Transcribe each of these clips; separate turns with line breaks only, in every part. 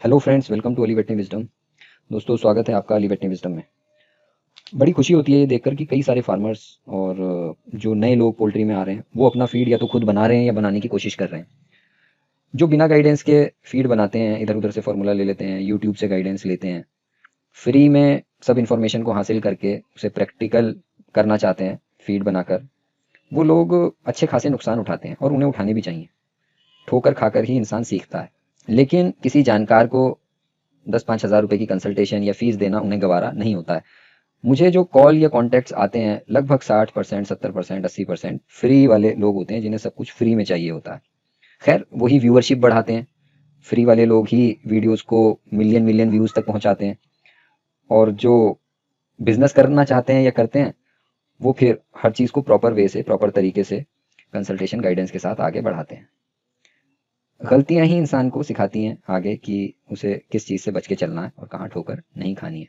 Hello friends, welcome to Ali वेटनी wisdom. दोस्तों, स्वागत है आपका अली वेटनी विजडम में। बड़ी खुशी होती है ये देखकर कि कई सारे फार्मर्स और जो नए लोग पोल्ट्री में आ रहे हैं वो अपना फीड या तो खुद बना रहे हैं या बनाने की कोशिश कर रहे हैं। जो बिना गाइडेंस के फीड बनाते हैं, इधर उधर से फार्मूला ले लेते हैं, यूट्यूब से गाइडेंस लेते हैं, फ्री में सब इन्फॉर्मेशन को हासिल करके उसे प्रैक्टिकल करना चाहते हैं फीड बनाकर, वो लोग अच्छे खासे नुकसान उठाते हैं और उन्हें उठाने भी चाहिए। ठोकर खाकर ही इंसान सीखता है। लेकिन किसी जानकार को 10-5 हज़ार रुपए की कंसल्टेशन या फीस देना उन्हें गवारा नहीं होता है। मुझे जो कॉल या कॉन्टैक्ट्स आते हैं, लगभग 60%, 70%, 80% फ्री वाले लोग होते हैं जिन्हें सब कुछ फ्री में चाहिए होता है। खैर, वही व्यूअरशिप बढ़ाते हैं। फ्री वाले लोग ही वीडियोस को मिलियन मिलियन व्यूज तक पहुंचाते हैं, और जो बिजनेस करना चाहते हैं या करते हैं वो फिर हर चीज़ को प्रॉपर वे से, प्रॉपर तरीके से कंसल्टेशन गाइडेंस के साथ आगे बढ़ाते हैं। गलतियां ही इंसान को सिखाती हैं आगे कि उसे किस चीज़ से बच के चलना है और कहाँ ठोकर नहीं खानी है।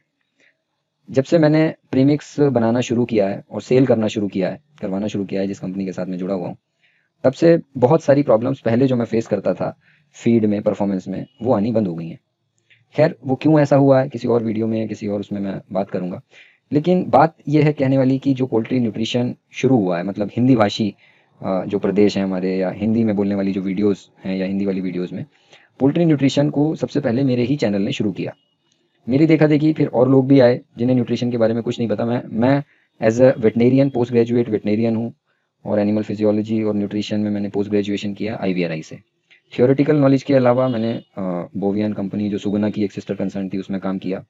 जब से मैंने प्रीमिक्स बनाना शुरू किया है और सेल करना शुरू किया है, करवाना शुरू किया है जिस कंपनी के साथ मैं जुड़ा हुआ हूँ, तब से बहुत सारी प्रॉब्लम्स पहले जो मैं फेस करता था फीड में, परफॉर्मेंस में, वो आनी बंद हो गई हैं। खैर, वो क्यों ऐसा हुआ है किसी और वीडियो में, किसी और उसमें मैं बात करूंगा। लेकिन बात यह है कहने वाली कि जो पोल्ट्री न्यूट्रिशन शुरू हुआ है, मतलब हिंदी भाषी जो प्रदेश हैं हमारे, या हिंदी में बोलने वाली जो वीडियोस हैं या हिंदी वाली वीडियोस में, पोल्ट्री न्यूट्रिशन को सबसे पहले मेरे ही चैनल ने शुरू किया। मेरी देखा देखी फिर और लोग भी आए जिन्हें न्यूट्रिशन के बारे में कुछ नहीं पता। मैं as a veterinarian, post graduate veterinarian हूँ, और एनिमल फिजियोलॉजी और न्यूट्रिशन में मैंने पोस्ट ग्रेजुएशन किया IVRI से। थियोरेटिकल नॉलेज के अलावा मैंने बोवियन कंपनी जो सुगुना की एक सिस्टर कंसर्न थी उसमें काम किया,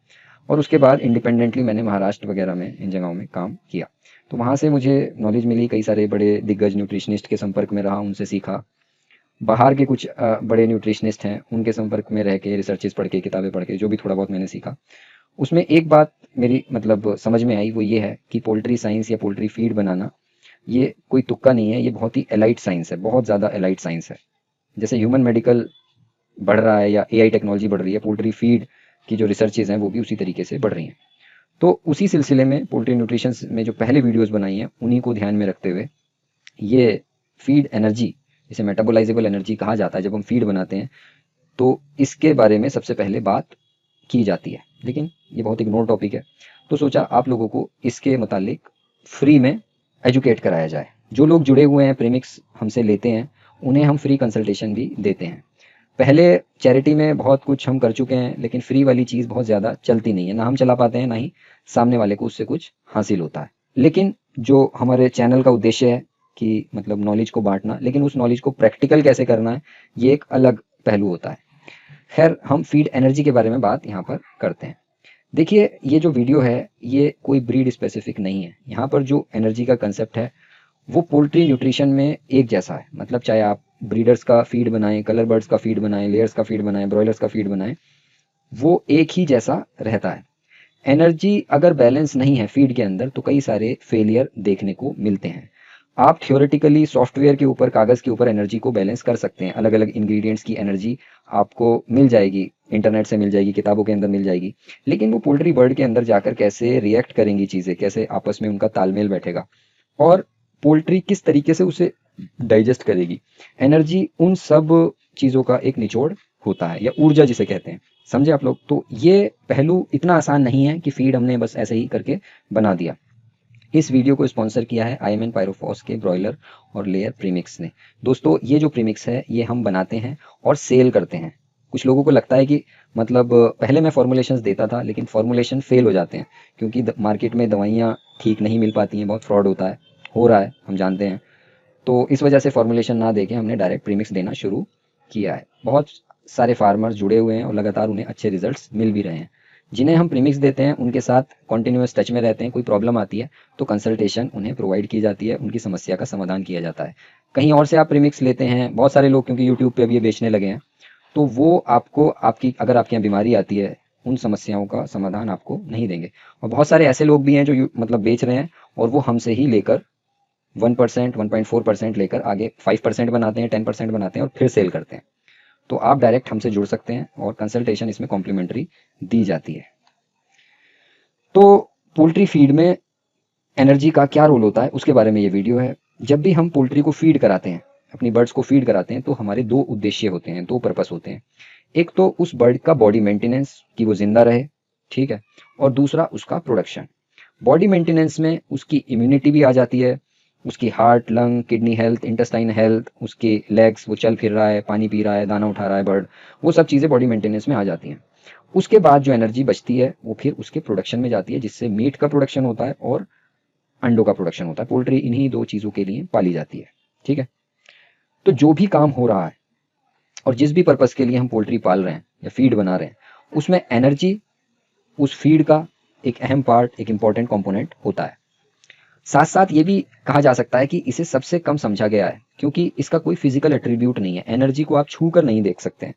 और उसके बाद इंडिपेंडेंटली मैंने महाराष्ट्र वगैरह में, इन जगहों में काम किया। तो वहाँ से मुझे नॉलेज मिली, कई सारे बड़े दिग्गज न्यूट्रिशनिस्ट के संपर्क में रहा, उनसे सीखा। बाहर के कुछ बड़े न्यूट्रिशनिस्ट हैं, उनके संपर्क में रह के, रिसर्चेस पढ़ के, किताबें पढ़ के जो भी थोड़ा बहुत मैंने सीखा, उसमें एक बात मेरी मतलब समझ में आई, वो ये है कि पोल्ट्री साइंस या पोल्ट्री फीड बनाना ये कोई तुक्का नहीं है, ये बहुत ही एलाइट साइंस है, बहुत ज़्यादा एलाइट साइंस है। जैसे ह्यूमन मेडिकल बढ़ रहा है या AI टेक्नोलॉजी बढ़ रही है, पोल्ट्री फीड की जो रिसर्चेज हैं वो भी उसी तरीके से बढ़ रही हैं। तो उसी सिलसिले में पोल्ट्री न्यूट्रिशन में जो पहले वीडियोस बनाई हैं उन्हीं को ध्यान में रखते हुए ये फीड एनर्जी, जिसे मेटाबोलाइजेबल एनर्जी कहा जाता है, जब हम फीड बनाते हैं तो इसके बारे में सबसे पहले बात की जाती है। लेकिन ये बहुत इग्नोर टॉपिक है, तो सोचा आप लोगों को इसके मुतालिक फ्री में एजुकेट कराया जाए। जो लोग जुड़े हुए हैं, प्रीमिक्स हमसे लेते हैं, उन्हें हम फ्री कंसल्टेशन भी देते हैं। पहले चैरिटी में बहुत कुछ हम कर चुके हैं, लेकिन फ्री वाली चीज़ बहुत ज़्यादा चलती नहीं है, ना हम चला पाते हैं, ना ही सामने वाले को उससे कुछ हासिल होता है। लेकिन जो हमारे चैनल का उद्देश्य है कि मतलब नॉलेज को बांटना, लेकिन उस नॉलेज को प्रैक्टिकल कैसे करना है, ये एक अलग पहलू होता है। खैर, हम फीड एनर्जी के बारे में बात यहाँ पर करते हैं। देखिए, ये जो वीडियो है ये कोई ब्रीड स्पेसिफिक नहीं है। यहाँ पर जो एनर्जी का कंसेप्ट है वो पोल्ट्री न्यूट्रिशन में एक जैसा है। मतलब चाहे आप ब्रीडर्स का फीड बनाएं, कलर बर्ड्स का फीड बनाएं, लेयर्स का फीड बनाएं, ब्रॉयलर्स का फीड बनाएं, वो एक ही जैसा रहता है। एनर्जी अगर बैलेंस नहीं है फीड के अंदर तो कई सारे फेलियर देखने को मिलते हैं। आप थियोरेटिकली सॉफ्टवेयर के ऊपर, कागज के ऊपर एनर्जी को बैलेंस कर सकते हैं, अलग अलग इंग्रेडिएंट्स की एनर्जी आपको मिल जाएगी, इंटरनेट से मिल जाएगी, किताबों के अंदर मिल जाएगी। लेकिन वो पोल्ट्री बर्ड के अंदर जाकर कैसे रिएक्ट करेंगी चीज़ें, कैसे आपस में उनका तालमेल बैठेगा, और पोल्ट्री किस तरीके से उसे डाइजेस्ट करेगी, एनर्जी उन सब चीज़ों का एक निचोड़ होता है, या ऊर्जा जिसे कहते हैं। समझे आप लोग? तो ये पहलू इतना आसान नहीं है कि फीड हमने बस ऐसे ही करके बना दिया। इस वीडियो को स्पॉन्सर किया है IMN पायरोफॉस के ब्रॉयलर और लेयर प्रीमिक्स ने। दोस्तों, ये जो प्रीमिक्स है ये हम बनाते हैं और सेल करते हैं। कुछ लोगों को लगता है कि मतलब पहले मैं फॉर्मुलेशंस देता था, लेकिन फॉर्मुलेशन फेल हो जाते हैं क्योंकि मार्केट में दवाइयाँ ठीक नहीं मिल पाती हैं, बहुत फ्रॉड होता है, हो रहा है, हम जानते हैं। तो इस वजह से फॉर्मुलेशन ना देके हमने डायरेक्ट प्रीमिक्स देना शुरू किया है। बहुत सारे फार्मर्स जुड़े हुए हैं और लगातार उन्हें अच्छे रिजल्ट्स मिल भी रहे हैं। जिन्हें हम प्रीमिक्स देते हैं उनके साथ कॉन्टिन्यूस टच में रहते हैं। कोई प्रॉब्लम आती है तो कंसल्टेशन उन्हें प्रोवाइड की जाती है, उनकी समस्या का समाधान किया जाता है। कहीं और से आप प्रीमिक्स लेते हैं, बहुत सारे लोग क्योंकि यूट्यूब पे भी ये बेचने लगे हैं, तो वो आपको आपकी, अगर आपके यहाँ बीमारी आती है, उन समस्याओं का समाधान आपको नहीं देंगे। और बहुत सारे ऐसे लोग भी हैं जो मतलब बेच रहे हैं और वो हमसे ही लेकर 1%, 1.4% लेकर आगे 5% बनाते हैं, 10% बनाते हैं और फिर सेल करते हैं। तो आप डायरेक्ट हमसे जुड़ सकते हैं और कंसल्टेशन इसमें कॉम्प्लीमेंट्री दी जाती है। तो पोल्ट्री फीड में एनर्जी का क्या रोल होता है उसके बारे में ये वीडियो है। जब भी हम पोल्ट्री को फीड कराते हैं, अपनी बर्ड्स को फीड कराते हैं, तो हमारे दो उद्देश्य होते हैं, दो पर्पस होते हैं। एक तो उस बर्ड का बॉडी मेंटेनेंस कि वो जिंदा रहे, ठीक है, और दूसरा उसका प्रोडक्शन। बॉडी मेंटेनेंस में उसकी इम्यूनिटी भी आ जाती है, उसकी heart, lung, kidney health, intestine health, उसके लेग्स, वो चल फिर रहा है, पानी पी रहा है, दाना उठा रहा है बर्ड, वो सब चीज़ें बॉडी मेंटेनेंस में आ जाती हैं। उसके बाद जो एनर्जी बचती है वो फिर उसके प्रोडक्शन में जाती है, जिससे मीट का प्रोडक्शन होता है और अंडों का प्रोडक्शन होता है। पोल्ट्री इन्हीं दो चीज़ों के लिए पाली जाती है, ठीक है। तो जो भी काम हो रहा है और जिस भी पर्पज़ के लिए हम पोल्ट्री पाल रहे हैं या फीड बना रहे हैं, उसमें एनर्जी उस फीड का एक अहम पार्ट, एक इम्पॉर्टेंट कंपोनेंट होता है। साथ साथ ये भी कहा जा सकता है कि इसे सबसे कम समझा गया है, क्योंकि इसका कोई फिजिकल एट्रीब्यूट नहीं है। एनर्जी को आप छू कर नहीं देख सकते हैं,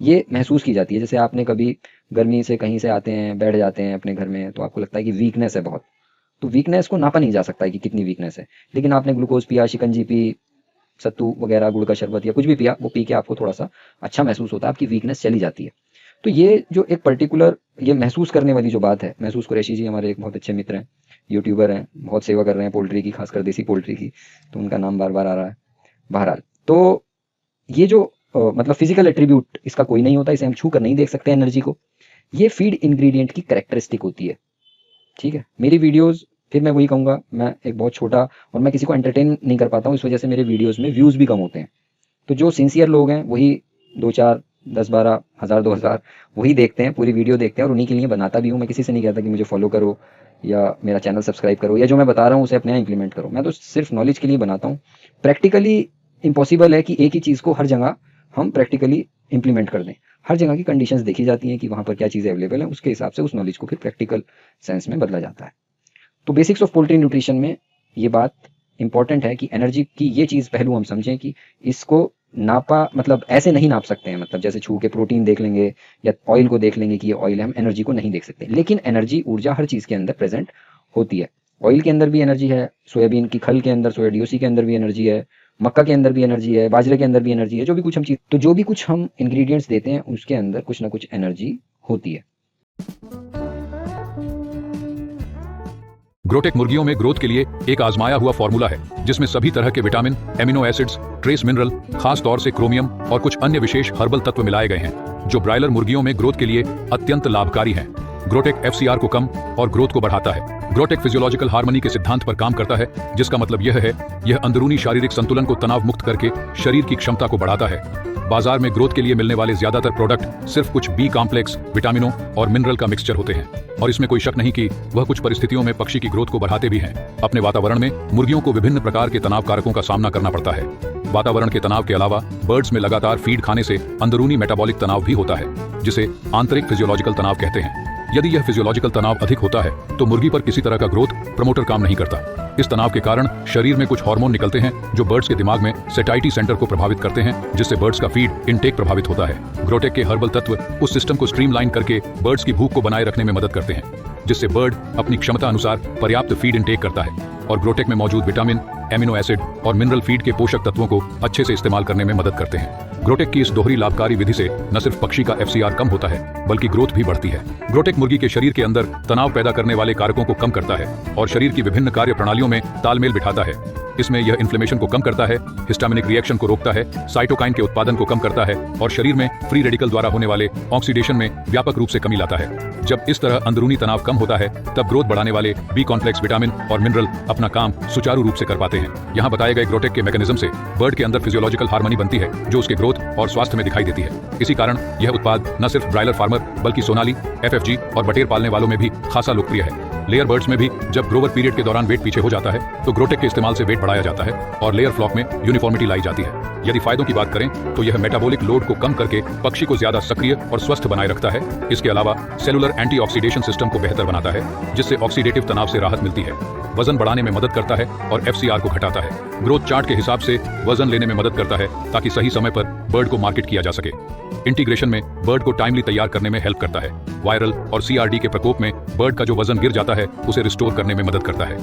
ये महसूस की जाती है। जैसे आपने कभी गर्मी से कहीं से आते हैं, बैठ जाते हैं अपने घर में, तो आपको लगता है कि वीकनेस है बहुत, तो वीकनेस को नापा नहीं जा सकता है कि कितनी वीकनेस है। लेकिन आपने ग्लूकोज पिया, शिकंजी पी, सत्तू वगैरह, गुड़ का शरबत या कुछ भी पिया, वो पी के आपको थोड़ा सा अच्छा महसूस होता है, आपकी वीकनेस चली जाती है। तो ये जो एक पर्टिकुलर ये महसूस करने वाली जो बात है, महसूस कुरैशी जी हमारे एक बहुत अच्छे मित्र हैं, यूट्यूबर हैं, बहुत सेवा कर रहे हैं पोल्ट्री की, खासकर देसी पोल्ट्री की, तो उनका नाम बार बार आ रहा है। बहरहाल, तो ये जो मतलब फिजिकल एट्रीब्यूट इसका कोई नहीं होता, इसे हम छू कर नहीं देख सकते एनर्जी को। ये फीड इंग्रेडिएंट की कैरेक्टरिस्टिक होती है, ठीक है। मेरी वीडियोस, फिर मैं वही कहूँगा, मैं एक बहुत छोटा और मैं किसी को एंटरटेन नहीं कर पाता हूँ, इस वजह से मेरे वीडियोस में व्यूज़ भी कम होते हैं। तो जो सिंसियर लोग हैं वही 2-4, 10-12 हज़ार, 2,000 वही देखते हैं, पूरी वीडियो देखते हैं, और उन्हीं के लिए बनाता भी हूँ। मैं किसी से नहीं कहता कि मुझे फॉलो करो या मेरा चैनल सब्सक्राइब करो या जो मैं बता रहा हूँ उसे अपने यहाँ इंप्लीमेंट करो। मैं तो सिर्फ नॉलेज के लिए बनाता हूँ। प्रैक्टिकली इम्पॉसिबल है कि एक ही चीज़ को हर जगह हम प्रैक्टिकली इंप्लीमेंट कर दें। हर जगह की कंडीशंस देखी जाती हैं कि वहाँ पर क्या चीज़ें अवेलेबल हैं, उसके हिसाब से उस नॉलेज को फिर प्रैक्टिकल सेंस में बदला जाता है। तो बेसिक्स ऑफ पोल्ट्री न्यूट्रिशन में ये बात इंपॉर्टेंट है कि एनर्जी की ये चीज़ पहलू हम समझें कि इसको नापा, मतलब ऐसे नहीं नाप सकते हैं, मतलब जैसे छू के प्रोटीन देख लेंगे या ऑयल को देख लेंगे कि ये ऑयल है, हम एनर्जी को नहीं देख सकते। लेकिन एनर्जी, ऊर्जा हर चीज़ के अंदर प्रेजेंट होती है। ऑयल के अंदर भी एनर्जी है, सोयाबीन की खल के अंदर, सोया डीओसी के अंदर भी एनर्जी है, मक्का के अंदर भी एनर्जी है, बाजरे के अंदर भी एनर्जी है। जो भी कुछ हम इंग्रेडिएंट्स देते हैं उसके अंदर कुछ ना कुछ एनर्जी होती है।
ग्रोटेक मुर्गियों में ग्रोथ के लिए एक आजमाया हुआ फॉर्मूला है, जिसमें सभी तरह के vitamin, amino acids, trace mineral, खास तौर से क्रोमियम और कुछ अन्य विशेष हर्बल तत्व मिलाए गए हैं, जो ब्रायलर मुर्गियों में ग्रोथ के लिए अत्यंत लाभकारी हैं। ग्रोटेक एफसीआर को कम और ग्रोथ को बढ़ाता है। ग्रोटेक फिजियोलॉजिकल हार्मनी के सिद्धांत पर काम करता है, जिसका मतलब यह है, यह अंदरूनी शारीरिक संतुलन को तनाव मुक्त करके शरीर की क्षमता को बढ़ाता है। बाजार में ग्रोथ के लिए मिलने वाले ज्यादातर प्रोडक्ट सिर्फ कुछ बी कॉम्प्लेक्स, विटामिनों और मिनरल का मिक्सचर होते हैं, और इसमें कोई शक नहीं कि वह कुछ परिस्थितियों में पक्षी की ग्रोथ को बढ़ाते भी हैं। अपने वातावरण में मुर्गियों को विभिन्न प्रकार के तनाव कारकों का सामना करना पड़ता है। वातावरण के तनाव के अलावा बर्ड्स में लगातार फीड खाने से अंदरूनी मेटाबॉलिक तनाव भी होता है, जिसे आंतरिक फिजियोलॉजिकल तनाव कहते हैं। यदि यह फिजियोलॉजिकल तनाव अधिक होता है तो मुर्गी पर किसी तरह का ग्रोथ प्रमोटर काम नहीं करता। इस तनाव के कारण शरीर में कुछ हार्मोन निकलते हैं जो बर्ड्स के दिमाग में सेटाइटी सेंटर को प्रभावित करते हैं, जिससे बर्ड्स का फीड इनटेक प्रभावित होता है। ग्रोटेक के हर्बल तत्व उस सिस्टम को स्ट्रीमलाइन करके बर्ड्स की भूख को बनाए रखने में मदद करते हैं, जिससे बर्ड अपनी क्षमता अनुसार पर्याप्त फीड इनटेक करता है और ग्रोटेक में मौजूद विटामिन, एमिनो एसिड और मिनरल फीड के पोषक तत्वों को अच्छे से इस्तेमाल करने में मदद करते हैं। ग्रोटेक की इस दोहरी लाभकारी विधि से न सिर्फ पक्षी का एफसीआर कम होता है, बल्कि ग्रोथ भी बढ़ती है। ग्रोटेक मुर्गी के शरीर के अंदर तनाव पैदा करने वाले कारकों को कम करता है और शरीर की विभिन्न कार्य प्रणालियों में तालमेल बिठाता है। इसमें यह इन्फ्लेमेशन को कम करता है, हिस्टामिनिक रिएक्शन को रोकता है, साइटोकाइन के उत्पादन को कम करता है और शरीर में फ्री रेडिकल द्वारा होने वाले ऑक्सीडेशन में व्यापक रूप से कमी लाता है। जब इस तरह अंदरूनी तनाव कम होता है, तब ग्रोथ बढ़ाने वाले बी कॉम्प्लेक्स, विटामिन और मिनरल अपना काम सुचारू रूप से कर पाते हैं। यहाँ बताए गए ग्रोटेक के मैकेनिज्म से बर्ड के अंदर फिजियोलॉजिकल हार्मनी बनती है, जो उसके ग्रोथ और स्वास्थ्य में दिखाई देती है। इसी कारण यह उत्पाद न सिर्फ ब्रायलर फार्मर बल्कि सोनाली, एफएफजी और बटेर पालने वालों में भी खासा लोकप्रिय है। लेयर बर्ड्स में भी जब ग्रोवर पीरियड के दौरान वेट पीछे हो जाता है तो ग्रोटेक के इस्तेमाल से वेट बढ़ाया जाता है और लेयर फ्लॉक में यूनिफॉर्मिटी लाई जाती है। यदि फायदों की बात करें तो यह मेटाबॉलिक लोड को कम करके पक्षी को ज्यादा सक्रिय और स्वस्थ बनाए रखता है। इसके अलावा सेलुलर एंटीऑक्सीडेशन सिस्टम को बेहतर बनाता है, जिससे ऑक्सीडेटिव तनाव से राहत मिलती है। वजन बढ़ाने में मदद करता है और एफसीआर को घटाता है। ग्रोथ चार्ट के हिसाब से वजन लेने में मदद करता है ताकि सही समय पर बर्ड को मार्केट किया जा सके। इंटीग्रेशन में बर्ड को टाइमली तैयार करने में हेल्प करता है। वायरल और सीआरडी के प्रकोप में बर्ड का जो वजन गिर जाता है उसे रिस्टोर करने में मदद करता है।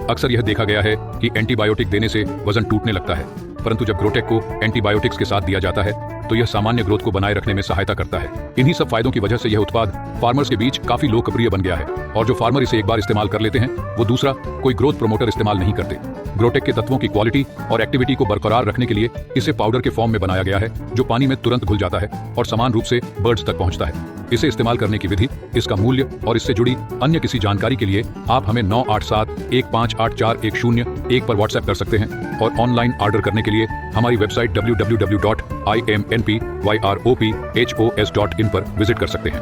अक्सर यह देखा गया है कि एंटीबायोटिक देने से वजन टूटने लगता है, परंतु जब ग्रोटेक को एंटीबायोटिक्स के साथ दिया जाता है तो यह सामान्य ग्रोथ को बनाए रखने में सहायता करता है। इन्हीं सब फायदों की वजह से यह उत्पाद फार्मर्स के बीच काफी लोकप्रिय बन गया है और जो फार्मर इसे एक बार इस्तेमाल कर लेते हैं वो दूसरा कोई ग्रोथ प्रमोटर इस्तेमाल नहीं करते। ग्रोटेक के तत्वों की क्वालिटी और एक्टिविटी को बरकरार रखने के लिए इसे पाउडर के फॉर्म में बनाया गया है, जो पानी में तुरंत घुल जाता है और समान रूप से बर्ड्स तक पहुंचता है। इसे इस्तेमाल करने की विधि, इसका मूल्य और इससे जुड़ी अन्य किसी जानकारी के लिए आप हमें 9871584101 पर व्हाट्सएप कर सकते हैं और ऑनलाइन ऑर्डर करने के लिए हमारी वेबसाइट www.imnpyropHOS.in पर विजिट कर सकते हैं।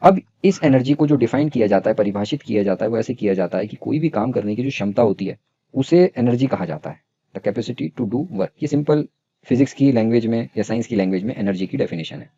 अब इस एनर्जी को जो डिफाइन किया जाता है, परिभाषित किया जाता है, वो ऐसे किया जाता है कि कोई भी काम करने की जो क्षमता होती है उसे एनर्जी कहा जाता है, the capacity to do work. ये सिंपल फिजिक्स की लैंग्वेज में या साइंस की लैंग्वेज में एनर्जी की डेफिनेशन है।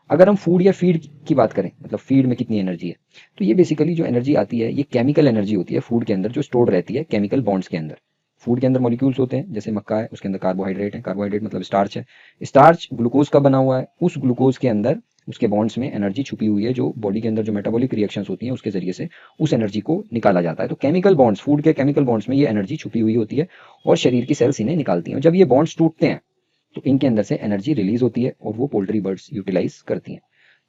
अगर हम फूड या फीड की बात करें, मतलब फीड में कितनी एनर्जी है, तो ये बेसिकली जो एनर्जी आती है ये केमिकल एनर्जी होती है फूड के अंदर, जो स्टोर्ड रहती है केमिकल बॉन्ड्स के अंदर। फूड के अंदर मॉलिक्यूल्स होते हैं, जैसे मक्का है उसके अंदर कार्बोहाइड्रेट है, कार्बोहाइड्रेट मतलब स्टार्च है, स्टार्च ग्लूकोज का बना हुआ है, उस ग्लूकोज के अंदर उसके बॉन्ड्स में एनर्जी छुपी हुई है, जो बॉडी के अंदर जो मेटाबॉलिक रिएक्शंस होती हैं उसके जरिए से उस एनर्जी को निकाला जाता है। तो केमिकल बॉन्ड्स, फूड के केमिकल बॉन्ड्स में ये एनर्जी छुपी हुई होती है और शरीर की सेल्स इन्हें निकालती हैं। जब ये बॉन्ड्स टूटते हैं तो इनके अंदर से एनर्जी रिलीज होती है और वो पोल्ट्री बर्ड्स यूटिलाइज करती हैं।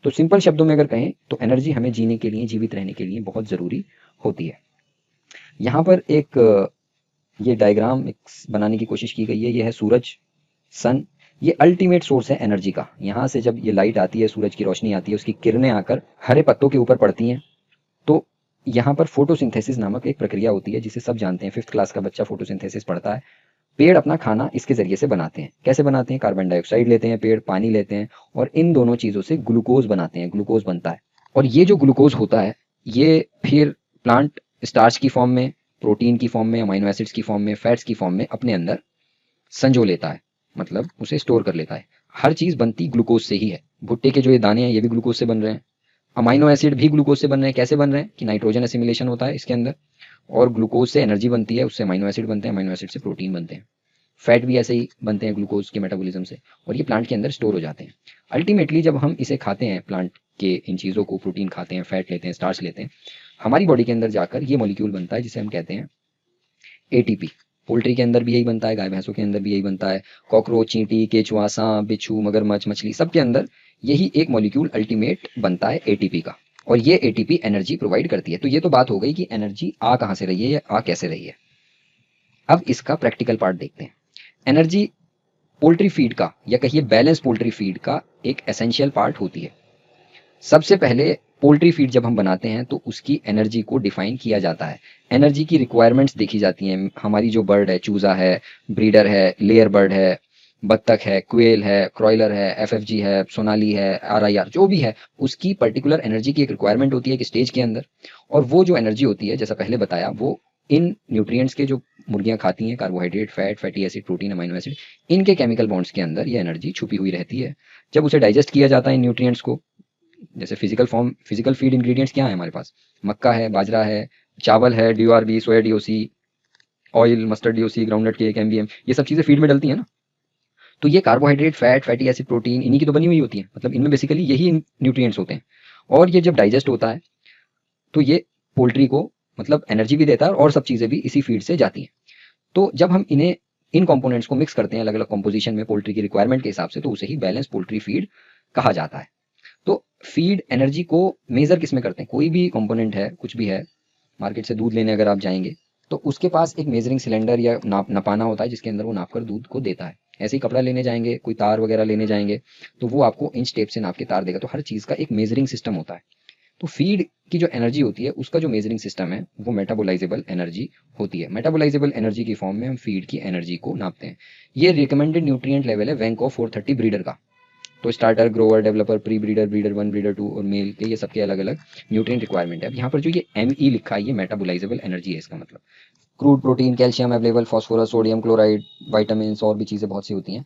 तो सिंपल शब्दों में अगर कहें तो एनर्जी हमें जीने के लिए, जीवित रहने के लिए बहुत ज़रूरी होती है। यहाँ पर एक ये डायग्राम बनाने की कोशिश की गई है। ये है सूरज, सन, ये अल्टीमेट सोर्स है एनर्जी का। यहाँ से जब ये लाइट आती है, सूरज की रोशनी आती है, उसकी किरणें आकर हरे पत्तों के ऊपर पड़ती हैं, तो यहाँ पर फोटोसिंथेसिस नामक एक प्रक्रिया होती है जिसे सब जानते हैं। 5th क्लास का बच्चा फोटोसिंथेसिस पढ़ता है। पेड़ अपना खाना इसके जरिए से बनाते हैं। कैसे बनाते हैं? कार्बन डाइऑक्साइड लेते हैं पेड़, पानी लेते हैं और इन दोनों चीज़ों से ग्लूकोज बनाते हैं, ग्लूकोज बनता है। और ये जो ग्लूकोज होता है ये फिर प्लांट स्टार्च की फॉर्म में, प्रोटीन की फॉर्म में, अमाइनो एसिड्स की फॉर्म में, फैट्स की फॉर्म में अपने अंदर संजो लेता है, मतलब उसे स्टोर कर लेता है। हर चीज़ बनती ग्लूकोज से ही है। भुट्टे के जो ये दाने हैं ये भी ग्लूकोज से बन रहे हैं, अमाइनो एसिड भी ग्लूकोज से बन रहे हैं। कैसे बन रहे हैं कि नाइट्रोजन एसिमिलेशन होता है इसके अंदर और ग्लूकोज से एनर्जी बनती है, उससे अमाइनो एसिड बनते हैं, अमाइनो एसिड से प्रोटीन बनते हैं, फैट भी ऐसे ही बनते हैं ग्लूकोज के मेटाबॉलिज्म से, और ये प्लांट के अंदर स्टोर हो जाते हैं। अल्टीमेटली जब हम इसे खाते हैं, प्लांट के इन चीज़ों को, प्रोटीन खाते हैं, फैट लेते हैं, स्टार्च लेते हैं, हमारी बॉडी के अंदर जाकर ये मॉलिक्यूल बनता है जिसे हम कहते हैं एटीपी। पोल्ट्री के अंदर भी यही बनता है, गाय भैंसों के अंदर भी यही बनता है, कॉकरोच, चींटी, केचुआ, सांप, बिच्छू, मगरमच्छ, मछली, सबके अंदर यही एक मॉलिक्यूल अल्टीमेट बनता है एटीपी का, और ये एटीपी एनर्जी प्रोवाइड करती है। तो ये तो बात हो गई कि एनर्जी आ कहाँ से रही है या आ कैसे रही है। अब इसका प्रैक्टिकल पार्ट देखते हैं। एनर्जी पोल्ट्री फीड का, या कहिए बैलेंस पोल्ट्री फीड का एक एसेंशियल पार्ट होती है। सबसे पहले पोल्ट्री फीड जब हम बनाते हैं तो उसकी एनर्जी को डिफाइन किया जाता है। एनर्जी की रिक्वायरमेंट्स देखी जाती हैं। हमारी जो बर्ड है, चूजा है, ब्रीडर है, लेयर बर्ड है, बत्तख है, क्वेल है, क्रॉयलर है, एफएफजी है, सोनाली है, आरआईआर, जो भी है, उसकी पर्टिकुलर एनर्जी की एक रिक्वायरमेंट होती है एक स्टेज के अंदर। और वो जो एनर्जी होती है, जैसा पहले बताया, वो इन न्यूट्रिएंट्स के जो मुर्गियां खाती हैं, carbohydrate, fat, fatty acid, protein, amino acid, इनके केमिकल बॉन्ड्स के अंदर ये एनर्जी छुपी हुई रहती है। जब उसे डाइजेस्ट किया जाता है इन न्यूट्रिएंट्स को, जैसे फिजिकल फीड इंग्रेडिएंट्स क्या है हमारे पास, मक्का है, बाजरा है, चावल है, DRB, सोया DOC, oil, mustard DOC, groundnut cake, MBM, ये सब चीज़ें फीड में डलती हैं ना। तो ये carbohydrate, fat, fatty acid, protein, इन्हीं की तो बनी हुई होती है, मतलब इनमें बेसिकली यही न्यूट्रिएंट्स होते हैं। और ये जब डाइजेस्ट होता है तो ये पोल्ट्री को मतलब एनर्जी भी देता है और सब चीज़ें भी इसी फीड से जाती हैं। तो जब हम इन्हें, इन कंपोनेंट्स को मिक्स करते हैं अलग अलग कॉम्पोजिशन में पोल्ट्री की रिक्वायरमेंट के हिसाब से, तो उसे ही बैलेंस पोल्ट्री फीड कहा जाता है। तो फीड एनर्जी को मेजर किस में करते हैं? कोई भी कंपोनेंट है, कुछ भी है, मार्केट से दूध लेने अगर आप जाएंगे तो उसके पास एक मेजरिंग सिलेंडर या नपाना होता है जिसके अंदर वो नाप कर दूध को देता है। ऐसे ही कपड़ा लेने जाएंगे, कोई तार वगैरह लेने जाएंगे तो वो आपको इंच टेप से नाप के तार देगा। तो हर चीज़ का एक मेजरिंग सिस्टम होता है। तो फीड की जो एनर्जी होती है उसका जो मेजरिंग सिस्टम है वो मेटाबोलाइजेबल एनर्जी होती है। मेटाबोलाइजेबल एनर्जी की फॉर्म में हम फीड की एनर्जी को नापते हैं। ये रिकमेंडेड न्यूट्रिएंट लेवल है वैंको 430 ब्रीडर का। तो starter, Grover, developer, pre breeder, breeder 1, breeder 2 और मेल के, ये सबके अलग अलग न्यूट्रिएंट रिक्वायरमेंट है। अब यहाँ पर जो ये ME लिखा है ये मेटाबोलाइजेबल एनर्जी है। इसका मतलब crude protein, calcium available, phosphorus, sodium chloride, vitamins और भी चीज़ें बहुत सी होती हैं।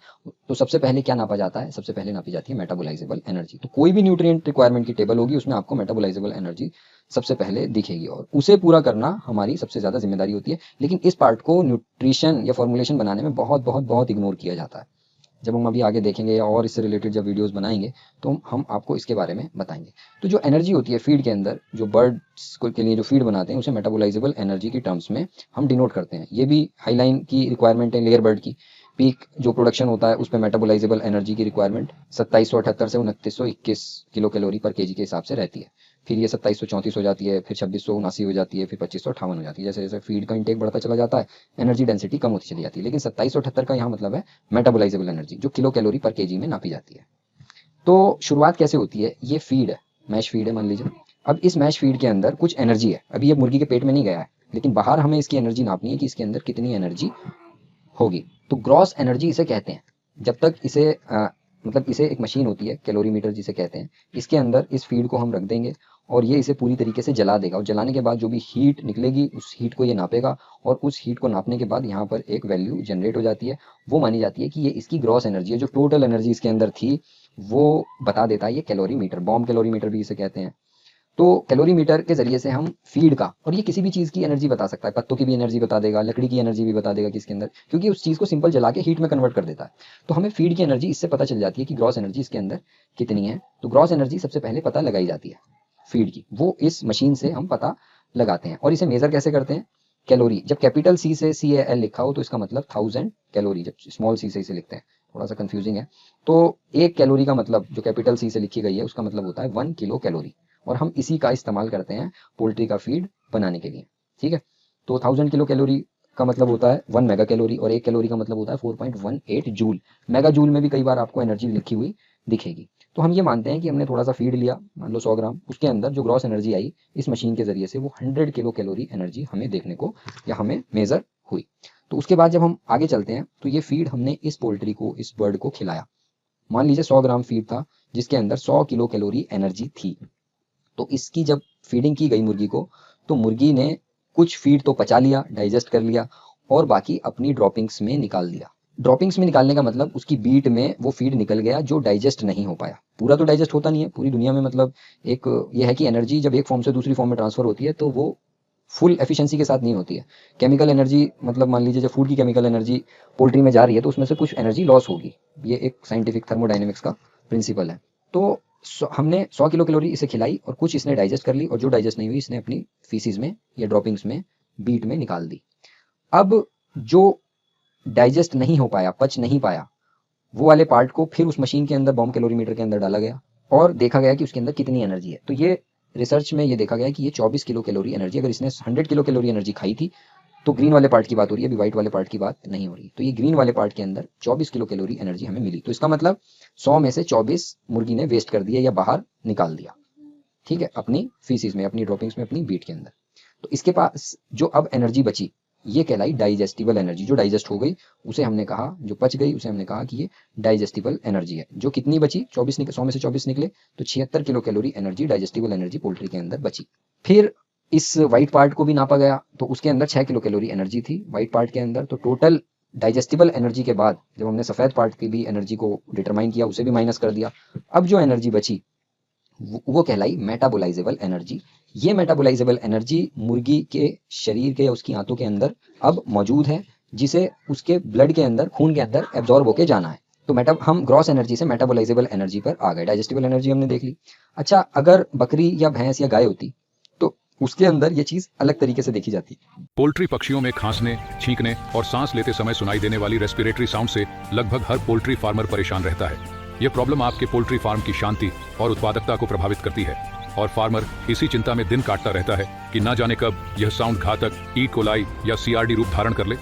तो सबसे पहले क्या नापा जाता है? सबसे पहले नापी जाती है मेटाबोलाइजेबल एनर्जी। तो कोई भी न्यूट्रिएंट रिक्वायरमेंट की टेबल होगी उसमें आपको मेटाबोलाइजेबल एनर्जी सबसे पहले दिखेगी और उसे पूरा करना हमारी सबसे ज़्यादा जिम्मेदारी होती है। लेकिन इस पार्ट को न्यूट्रिशन या फॉर्मुलेशन बनाने में बहुत बहुत बहुत इग्नोर किया जाता है। जब हम अभी आगे देखेंगे या और इससे रिलेटेड जब वीडियोस बनाएंगे तो हम आपको इसके बारे में बताएंगे। तो जो एनर्जी होती है फीड के अंदर, जो बर्ड्स के लिए जो फीड बनाते हैं उसे मेटाबोलाइजेबल एनर्जी की टर्म्स में हम डिनोट करते हैं। ये भी हाईलाइन की रिक्वायरमेंट है लेयर बर्ड की। पीक जो प्रोडक्शन होता है उस पर मेटाबोलाइजेबल एनर्जी की रिक्वायरमेंट 2778 से 2921 किलो कैलोरी पर केजी के हिसाब से रहती है। फिर ये 2734 हो जाती है, फिर 2679 हो जाती है, फिर 2558 हो जाती है। जैसे जैसे फीड का इंटेक बढ़ता चला जाता है, एनर्जी डेंसिटी कम होती चली जाती है। लेकिन 2778 का यहाँ मतलब है मेटाबोलाइजेबल एनर्जी, जो किलो कैलोरी पर केजी में नापी जाती है। तो शुरुआत कैसे होती है? ये फीड है, मैश फीड है मान लीजिए। अब इस मैश फीड के अंदर कुछ एनर्जी है, अभी ये मुर्गी के पेट में नहीं गया है, लेकिन बाहर हमें इसकी एनर्जी नापनी है कि इसके अंदर कितनी एनर्जी होगी। तो ग्रॉस एनर्जी इसे कहते हैं। जब तक इसे मतलब इसे एक मशीन होती है कैलोरीमीटर जिसे कहते हैं, इसके अंदर इस फीड को हम रख देंगे और ये इसे पूरी तरीके से जला देगा, और जलाने के बाद जो भी हीट निकलेगी उस हीट को ये नापेगा, और उस हीट को नापने के बाद यहाँ पर एक वैल्यू जनरेट हो जाती है। वो मानी जाती है कि ये इसकी ग्रॉस एनर्जी है, जो टोटल एनर्जी इसके अंदर थी वो बता देता है ये कैलोरीमीटर, बॉम्ब कैलोरीमीटर भी इसे कहते हैं। तो कैलोरीमीटर के जरिए से हम फीड का, और ये किसी भी चीज़ की एनर्जी बता सकता है, पत्तों की भी एनर्जी बता देगा, लकड़ी की एनर्जी भी बता देगा कि इसके अंदर, क्योंकि उस चीज़ को सिंपल जला के हीट में कन्वर्ट कर देता है। तो हमें फीड की एनर्जी इससे पता चल जाती है कि ग्रॉस एनर्जी इसके अंदर कितनी है। तो ग्रॉस एनर्जी सबसे पहले पता लगाई जाती है फीड की, वो इस मशीन से हम पता लगाते हैं। और इसे मेजर कैसे करते हैं? कैलोरी, जब कैपिटल सी से CAL लिखा हो तो इसका मतलब 1000 कैलोरी, जब स्मॉल सी से इसे लिखते हैं, थोड़ा सा कंफ्यूजिंग है। तो एक कैलोरी का मतलब जो कैपिटल सी से लिखी गई है उसका मतलब होता है 1 किलो कैलोरी, और हम इसी का इस्तेमाल करते हैं पोल्ट्री का फीड बनाने के लिए। ठीक है, तो 1000 किलो कैलोरी का मतलब होता है 1 मेगा कैलोरी, और 1 कैलोरी का मतलब होता है 4.18 जूल। मेगा जूल में भी कई बार आपको एनर्जी लिखी हुई दिखेगी। तो हम ये मानते हैं कि हमने थोड़ा सा फीड लिया, मान लो 100 ग्राम, उसके अंदर जो ग्रॉस एनर्जी आई इस मशीन के जरिए से वो 100 किलो कैलोरी एनर्जी हमें देखने को या हमें मेजर हुई। तो उसके बाद जब हम आगे चलते हैं तो ये फीड हमने इस पोल्ट्री को, इस बर्ड को खिलाया। मान लीजिए 100 ग्राम फीड था जिसके अंदर 100 किलो कैलोरी एनर्जी थी। तो इसकी जब फीडिंग की गई मुर्गी को, तो मुर्गी ने कुछ फीड तो पचा लिया, डाइजेस्ट कर लिया, और बाकी अपनी ड्रॉपिंग्स में निकाल दिया। ड्रॉपिंग्स में निकालने का मतलब उसकी बीट में वो फीड निकल गया जो डाइजेस्ट नहीं हो पाया। पूरा तो डाइजेस्ट होता नहीं है पूरी दुनिया में, मतलब एक ये है कि एनर्जी जब एक फॉर्म से दूसरी फॉर्म में ट्रांसफर होती है तो वो फुल एफिशिएंसी के साथ नहीं होती है। केमिकल एनर्जी, मतलब मान लीजिए जब फूड की केमिकल एनर्जी पोल्ट्री में जा रही है तो उसमें से कुछ एनर्जी लॉस होगी। ये एक साइंटिफिक थर्मोडाइनमिक्स का प्रिंसिपल है। तो हमने 100 किलो कैलोरी इसे खिलाई और कुछ इसने डाइजेस्ट कर ली, और जो डाइजेस्ट नहीं हुई इसने अपनी फीसिस में या ड्रॉपिंग्स में, बीट में निकाल दी। अब जो डाइजेस्ट नहीं हो पाया, पच नहीं पाया, वो वाले पार्ट को फिर उस मशीन के अंदर, बॉम्ब कैलोरीमीटर के अंदर डाला गया और देखा गया कि उसके अंदर कितनी एनर्जी है। तो ये रिसर्च में ये देखा गया कि ये 24 किलो कैलोरी एनर्जी, अगर इसने 100 किलो कैलोरी एनर्जी खाई थी तो ग्रीन वाले पार्ट की बात हो रही है, अभी व्हाइट वाले पार्ट की बात नहीं हो रही। तो ये ग्रीन वाले पार्ट के अंदर 24 किलो कैलोरी एनर्जी हमें मिली। तो इसका मतलब 100 में से 24 मुर्गी ने वेस्ट कर दिया या बाहर निकाल दिया, ठीक है, अपनी फीसिस में, अपनी ड्रॉपिंग्स में, अपनी बीट के अंदर। तो इसके पास जो अब एनर्जी बची ये कहलाई डाइजेस्टिबल एनर्जी। जो डाइजेस्ट हो गई उसे हमने कहा, जो पच गई उसे हमने कहा कि ये डाइजेस्टिबल एनर्जी है। जो कितनी बची, 100 में से 24 निकले तो 76 kilo calorie energy, digestible energy poultry के अंदर बची। फिर इस व्हाइट पार्ट को भी नापा गया तो उसके अंदर 6 किलो कैलोरी एनर्जी थी व्हाइट पार्ट के अंदर। तो टोटल डाइजेस्टिबल एनर्जी के बाद जब हमने सफ़ेद पार्ट की भी एनर्जी को डिटरमाइन किया, उसे भी माइनस कर दिया, अब जो एनर्जी बची वो कहलाई मेटाबोलाइजेबल एनर्जी। ये मेटाबोलाइजेबल एनर्जी मुर्गी के शरीर के या उसकी आंतों के अंदर अब मौजूद है, जिसे उसके ब्लड के अंदर, खून के अंदर एब्जॉर्ब होके जाना है। तो हम ग्रॉस एनर्जी से मेटाबोलाइजेबल एनर्जी पर आ गए। डाइजेस्टिबल एनर्जी हमने देख ली। अच्छा, अगर बकरी या भैंस या गाय होती तो उसके अंदर ये चीज अलग तरीके से देखी जाती।
पोल्ट्री पक्षियों में खांसने, छींकने और सांस लेते समय सुनाई देने वाली रेस्पिरेटरी साउंड से लगभग हर पोल्ट्री फार्मर परेशान रहता है। यह प्रॉब्लम आपके पोल्ट्री फार्म की शांति और उत्पादकता को प्रभावित करती है, और फार्मर इसी चिंता में दिन काटता रहता है कि ना जाने कब यह साउंड घातक ई. कोलाई या CRD रूप धारण कर ले।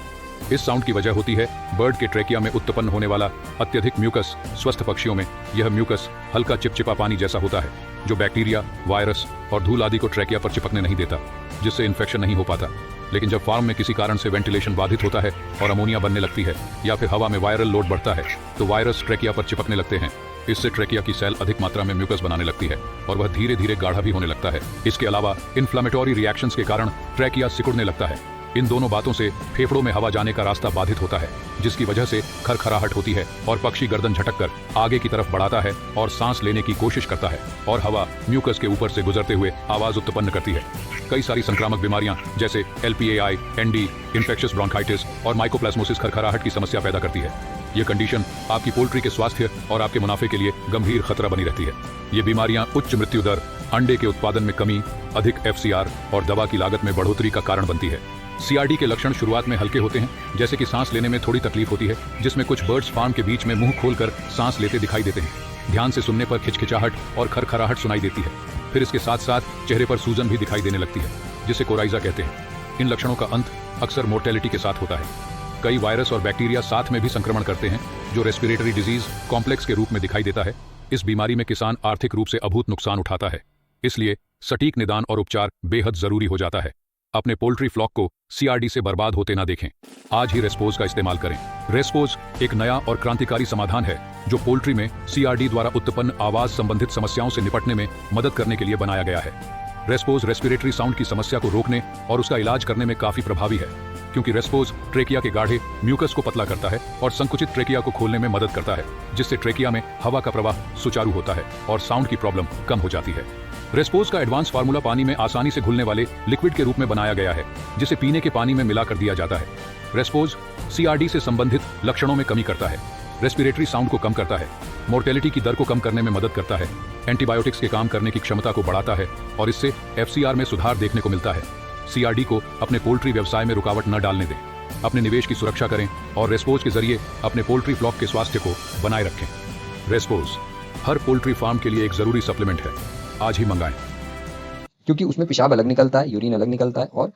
इस साउंड की वजह होती है बर्ड के ट्रेकिया में उत्पन्न होने वाला अत्यधिक म्यूकस। स्वस्थ पक्षियों में यह म्यूकस हल्का चिपचिपा पानी जैसा होता है, जो बैक्टीरिया, वायरस और धूल आदि को ट्रेकिया पर चिपकने नहीं देता, जिससे इन्फेक्शन नहीं हो पाता। लेकिन जब फार्म में किसी कारण से वेंटिलेशन बाधित होता है और अमोनिया बनने लगती है या फिर हवा में वायरल लोड बढ़ता है तो वायरस ट्रेकिया पर चिपकने लगते हैं। इससे ट्रेकिया की सेल अधिक मात्रा में म्यूकस बनाने लगती है और वह धीरे धीरे गाढ़ा भी होने लगता है। इसके अलावा इन्फ्लामेटरी रिएक्शंस के कारण ट्रेकिया सिकुड़ने लगता है। इन दोनों बातों से फेफड़ों में हवा जाने का रास्ता बाधित होता है, जिसकी वजह से खरखराहट होती है और पक्षी गर्दन झटककर आगे की तरफ बढ़ाता है और सांस लेने की कोशिश करता है, और हवा म्यूकस के ऊपर से गुजरते हुए आवाज उत्पन्न करती है। कई सारी संक्रामक बीमारियां जैसे LPAI, ND, इन्फेक्शियस ब्रोंकाइटिस और माइकोप्लाज्मोसिस खरखराहट की समस्या पैदा करती है। ये कंडीशन आपकी पोल्ट्री के स्वास्थ्य और आपके मुनाफे के लिए गंभीर खतरा बनी रहती है। ये बीमारियां उच्च मृत्यु दर, अंडे के उत्पादन में कमी, अधिक FCR और दवा की लागत में बढ़ोतरी का कारण बनती है। CRD के लक्षण शुरुआत में हल्के होते हैं, जैसे कि सांस लेने में थोड़ी तकलीफ होती है, जिसमें कुछ बर्ड्स फार्म के बीच में मुंह खोलकर सांस लेते दिखाई देते हैं। ध्यान से सुनने पर खिचखिचाहट और खरखराहट सुनाई देती है। फिर इसके साथ साथ चेहरे पर सूजन भी दिखाई देने लगती है, जिसे कोराइजा कहते हैं। इन लक्षणों का अंत अक्सर मोर्टेलिटी के साथ होता है। कई वायरस और बैक्टीरिया साथ में भी संक्रमण करते हैं, जो रेस्पिरेटरी डिजीज कॉम्प्लेक्स के रूप में दिखाई देता है। इस बीमारी में किसान आर्थिक रूप से अभूत नुकसान उठाता है, इसलिए सटीक निदान और उपचार बेहद जरूरी हो जाता है। अपने पोल्ट्री फ्लॉक को सीआरडी से बर्बाद होते ना देखें। आज ही रेस्पोज का इस्तेमाल करें। रेस्पोज एक नया और क्रांतिकारी समाधान है जो पोल्ट्री में सीआरडी द्वारा उत्पन्न आवाज संबंधित समस्याओं से निपटने में मदद करने के लिए बनाया गया है। रेस्पोज रेस्पिरेटरी साउंड की समस्या को रोकने और उसका इलाज करने में काफी प्रभावी है, क्योंकि रेस्पोज ट्रेकिया के गाढ़े म्यूकस को पतला करता है और संकुचित ट्रेकिया को खोलने में मदद करता है, जिससे ट्रेकिया में हवा का प्रवाह सुचारू होता है और साउंड की प्रॉब्लम कम हो जाती है। रेस्पोज का एडवांस फार्मूला पानी में आसानी से घुलने वाले लिक्विड के रूप में बनाया गया है, जिसे पीने के पानी में मिला कर दिया जाता है। रेस्पोज सीआरडी से संबंधित लक्षणों में कमी करता है, रेस्पिरेटरी साउंड को कम करता है, मोर्टेलिटी की दर को कम करने में मदद करता है, एंटीबायोटिक्स के काम करने की क्षमता को बढ़ाता है और इससे एफसीआर में सुधार देखने को मिलता है। सीआरडी को अपने पोल्ट्री व्यवसाय में रुकावट न डालने दें। अपने निवेश की सुरक्षा करें और रेस्पोज के जरिए अपने पोल्ट्री फ्लॉक के स्वास्थ्य को बनाए रखें। रेस्पोज हर पोल्ट्री फार्म के लिए एक जरूरी सप्लीमेंट है। आज ही मंगाएं।
क्योंकि उसमें पेशाब अलग निकलता है, यूरिन अलग निकलता है और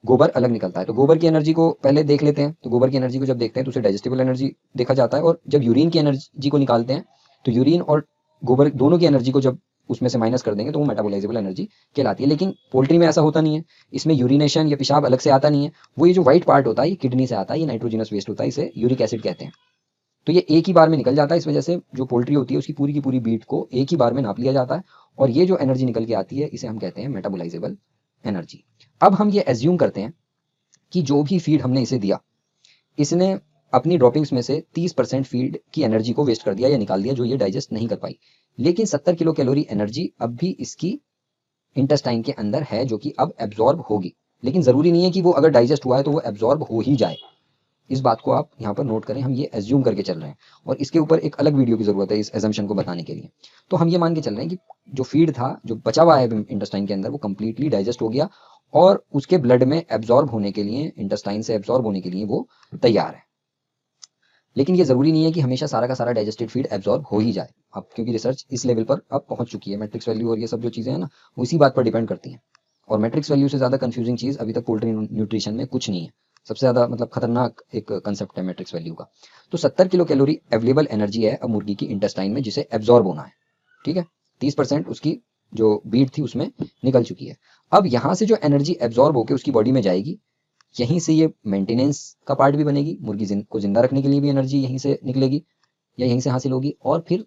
गोबर अलग निकलता है। तो गोबर की एनर्जी को पहले देख लेते हैं। तो गोबर की एनर्जी को जब देखते हैं तो उसे डाइजेस्टिबल एनर्जी देखा जाता है, और जब यूरिन की एनर्जी को निकालते हैं तो यूरिन और गोबर दोनों की एनर्जी को जब उसमें से माइनस कर देंगे तो वो मेटाबोलाइजेबल एनर्जी कहलाती है। लेकिन पोल्ट्री में ऐसा होता नहीं है। इसमें यूरिनेशन या पेशाब अलग से आता नहीं है। वो ये जो व्हाइट पार्ट होता है ये किडनी से आता है, ये नाइट्रोजनस वेस्ट होता है, इसे यूरिक एसिड कहते हैं। तो ये एक ही बार में निकल जाता है। इस वजह से जो पोल्ट्री होती है उसकी पूरी की पूरी बीट को एक ही बार में नाप लिया जाता है, और ये जो एनर्जी निकल के आती है इसे हम कहते हैं मेटाबोलाइजेबल एनर्जी। अब हम ये एज्यूम करते हैं कि जो भी फीड हमने इसे दिया, इसने अपनी ड्रॉपिंग्स में से 30% फीड की एनर्जी को वेस्ट कर दिया या निकाल दिया, जो ये डाइजेस्ट नहीं कर पाई। लेकिन 70 किलो कैलोरी एनर्जी अब भी इसकी इंटेस्टाइन के अंदर है, जो कि अब एब्जॉर्ब होगी। लेकिन जरूरी नहीं है कि वो अगर डाइजेस्ट हुआ है तो वो एब्जॉर्ब हो ही जाए। इस बात को आप यहाँ पर नोट करें। हम ये एज्यूम करके चल रहे हैं और इसके ऊपर एक अलग वीडियो की जरूरत है इस एजम्पशन को बताने के लिए। तो हम ये मान के चल रहे हैं कि जो फीड था, जो बचा हुआ है इंटेस्टाइन के अंदर, वो कंप्लीटली डाइजेस्ट हो गया और उसके ब्लड में एब्जॉर्ब होने के लिए, इंटेस्टाइन से एब्जॉर्ब होने के लिए वो तैयार है। लेकिन ये जरूरी नहीं है कि हमेशा सारा का सारा डाइजेस्टेड फीड एब्जॉर्ब हो ही जाए। अब क्योंकि रिसर्च इस लेवल पर अब पहुंच चुकी है, मैट्रिक्स वैल्यू और ये सब जो चीजें हैं ना, वो इसी बात पर डिपेंड करती हैं। और मैट्रिक्स वैल्यू से ज्यादा कंफ्यूजिंग चीज अभी तक पोल्ट्री न्यूट्रिशन में कुछ नहीं है। सबसे ज्यादा मतलब खतरनाक एक कंसेप्ट है मैट्रिक्स वैल्यू का। तो 70 किलो कैलोरी अवेलेबल एनर्जी है अब मुर्गी की इंटेस्टाइन में, जिसे एब्जॉर्ब होना है। ठीक है, 30% उसकी जो बीट थी उसमें निकल चुकी है। अब यहाँ से जो एनर्जी एब्जॉर्ब होकर उसकी बॉडी में जाएगी, यहीं से ये मेंटेनेंस का पार्ट भी बनेगी। मुर्गी को जिंदा रखने के लिए भी एनर्जी यहीं से निकलेगी या यहीं से हासिल होगी, और फिर